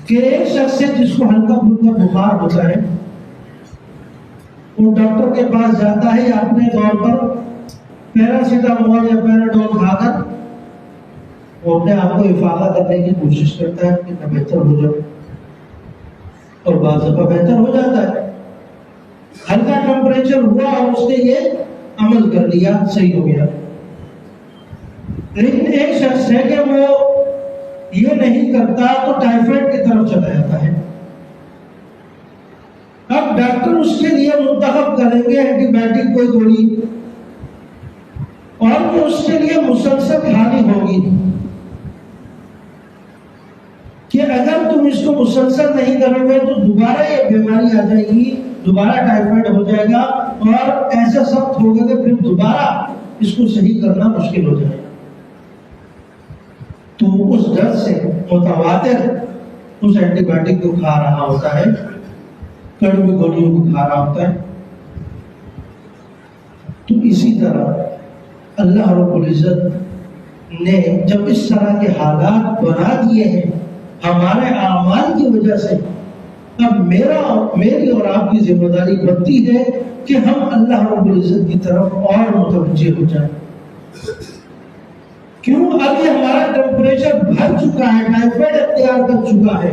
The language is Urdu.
کہ ایک شخص ہے جس کو ہلکا پھلکا بخار ہوتا ہے، وہ ڈاکٹر کے پاس جاتا ہے یا اپنے طور پر پیراسیٹامول یا پیراڈول کھا کر وہ اپنے آپ کو افاقہ کرنے کی کوشش کرتا ہے کہ میں بہتر ہو جاؤں، اور بعض دفعہ بہتر ہو جاتا ہے، ہلکا ٹمپریچر ہوا اور اس نے یہ عمل کر لیا، صحیح ہو گیا۔ لیکن ایک شخص ہے کہ وہ یہ نہیں کرتا تو ٹائیفائڈ کی طرف چلا جاتا ہے۔ اب ڈاکٹر اس کے لیے منتخب کریں گے اینٹی بائیوٹک کوئی گولی، اور وہ اس کے لیے مسلسل کھانی ہوگی کہ اگر تم اس کو مسلسل نہیں کرو گے تو دوبارہ یہ بیماری آ جائے گی، دوبارہ ٹائیفائڈ ہو جائے گا، اور ایسا سخت ہوگا کہ پھر دوبارہ اس کو صحیح کرنا مشکل ہو جائے گا۔ تو اس ڈر سے متواتر اس اینٹی بائیوٹک کو کھا رہا ہوتا ہے، کڑوی گولیوں کو کھا رہا ہوتا ہے۔ تو اسی طرح اللہ رب العزت نے جب اس طرح کے حالات بنا دیے ہیں ہمارے اعمال کی وجہ سے، اب میری اور آپ کی ذمہ داری بنتی ہے کہ ہم اللہ رب العزت کی طرف اور متوجہ ہو جائیں۔ کیوں؟ ابھی ہمارا ٹیمپریچر بڑھ چکا ہے، ٹائیفائڈ اختیار کر چکا ہے۔